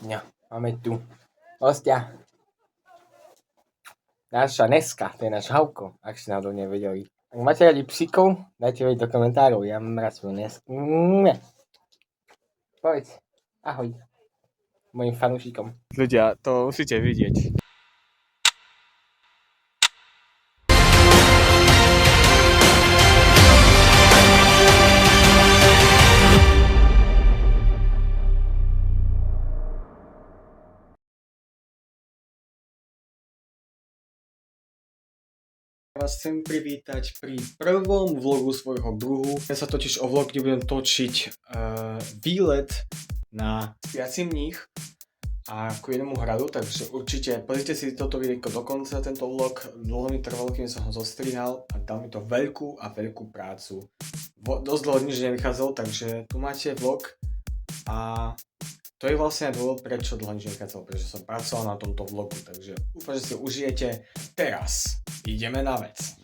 No, máme tu hostia. Naša Neska, to je náš Havko, ak ste náhodou nevedeli. Ak máte radi psíkov, dajte vedieť do komentárov, ja mám rád svoju Nesku. Povedz, ahoj mojim fanúšikom. Ľudia, to musíte vidieť. Vás chcem privítať pri prvom vlogu svojho druhu. Ja sa totiž o vlog nebudem točiť výlet na spiaci mních a ku jednému hradu, takže určite pozrite si toto videjko do konca, tento vlog. Dlho mi trvalo, kým som ho zostrihal a dal mi to veľkú prácu. Dosť dlho nič nevychádzalo, takže tu máte vlog a to je vlastne dôvod, prečo dlho nič nevychádzalo, pretože som pracoval na tomto vlogu, takže dúfam, že si užijete. Teraz ideme na vec.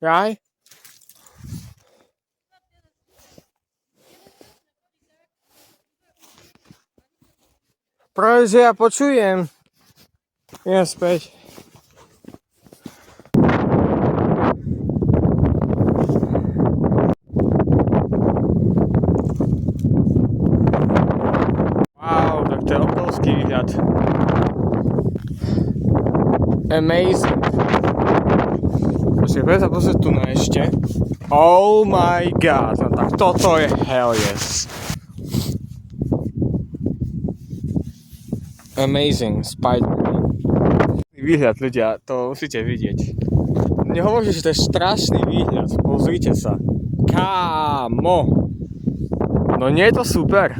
Jaj? Práve, že ja počujem. Idem späť. Wow, tak to je obrovský výhľad. Amazing. Budem sa pozrieť tu na ešte. Oh my god, no tak toto je hell yes. Amazing, Spider-Man. Výhľad, ľudia, to musíte vidieť. Nehovorím, že to je strašný výhľad, pozrite sa. Kámo! No nie je to super?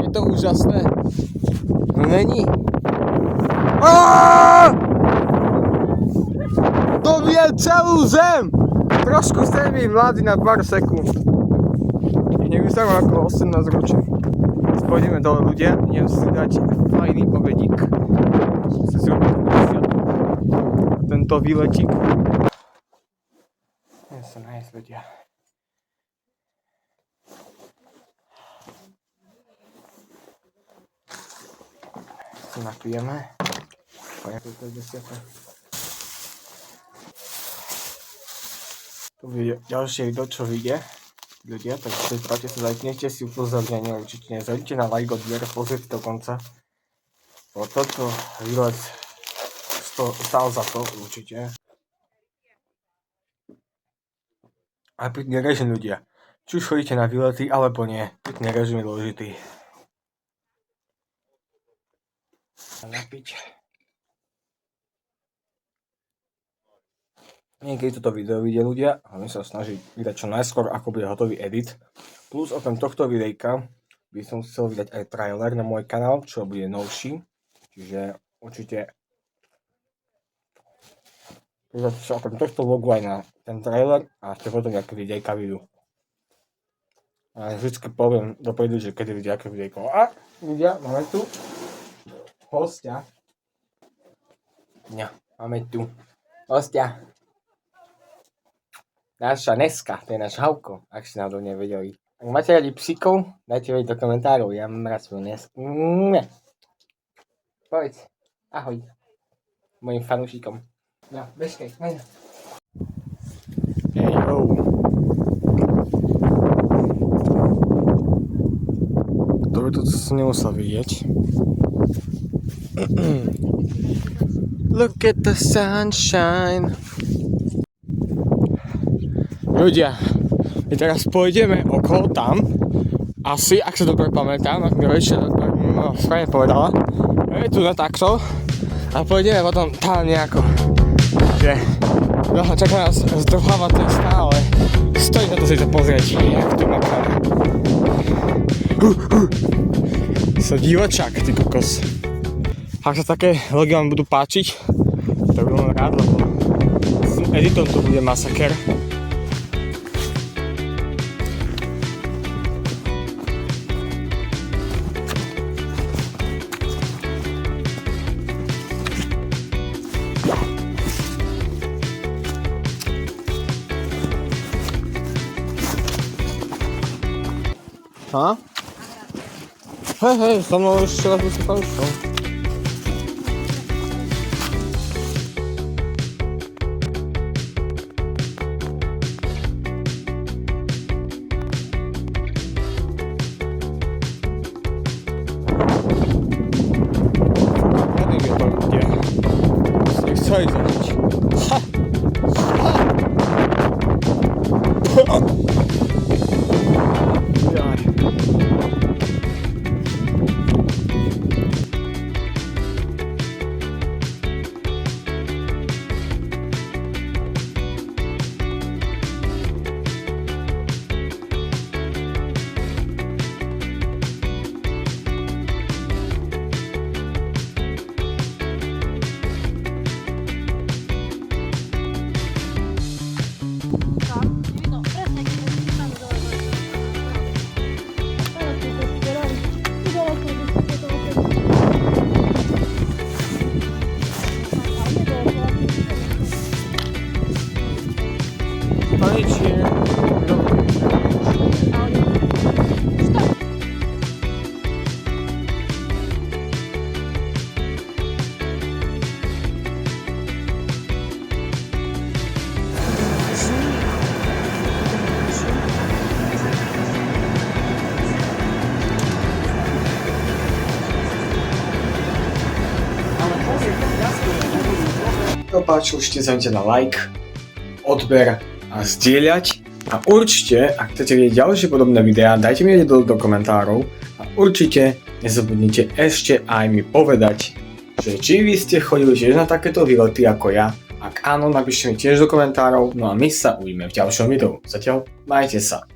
Je to úžasné? No není. To vie celú zem! Trošku semi mladý na pár sekúnd. Nevyzerám ako 18 ročný. Pôjdeme dole ľudia, idem si dať fajný obedík. Si zrobiť tento výletík. Idem sa nájsť ľudia. Si napijeme. Pojďme to je 10. Tu bude ďalšie video, čo vyjde. Ľudia, takže páčte sa, lajknete si upozornenie, určite nezhodite na like, odbier, pozrite do konca. O toto výlet stál za to, určite. A pitný režim, ľudia. Či už chodíte na výlety, alebo nie, pitný režim je dôležitý. A napiť. Niekedy toto video vyjde, ľudia, a my sa snažiť vydať čo najskôr, ako bude hotový edit. Plus okrem tohto videjka by som chcel vydať aj trailer na môj kanál, čo bude novší. Čiže určite pridať sa okrem tohto vlogu aj na ten trailer a ešte potom nejaké videjka vyjdú. A vždycky poviem dopredu, že kedy vyjde aké videjko. A ľudia, máme tu hostia. Ja, máme tu hostia. Naša Neska, to je náš Havko, ak ste náhodou nevedeli. Ak máte radi psíkov, dajte vedieť do komentárov, ja mám rád svoju Nesku. Povedz, ahoj, mojim fanúšikom. No, bežkej, hej. Hejo. To by to si nemusel vidieť. Look at the sunshine. Ľudia, my teraz pôjdeme okolo tam, asi, ak sa dobre pamätám, ak mi rodičia správne povedala, je tu na takto a pôjdeme potom tam nejako, že čaká nás zdrháva ten stále, stojí na to si to pozrieť, jak tu makáme. Som divočák, ty kokos. Ak sa také vlogy vám budú páčiť, tak budem rád, lebo s editom to bude masaker. Ha? Hej, so mnou ešte raz by si tam išiel. Radný je to ľudia. Si nechceli zažiť. Ha! Ha! Páčilo, určite zavite na like, odber a zdieľať. A určite, ak chcete vidieť ďalšie podobné videá, dajte mi vedieť do komentárov a určite nezabudnite ešte aj mi povedať, že či vy ste chodili tiež na takéto výlety ako ja. Ak áno, napíšte mi tiež do komentárov, no a my sa uvidíme v ďalšom videu. Zatiaľ majte sa.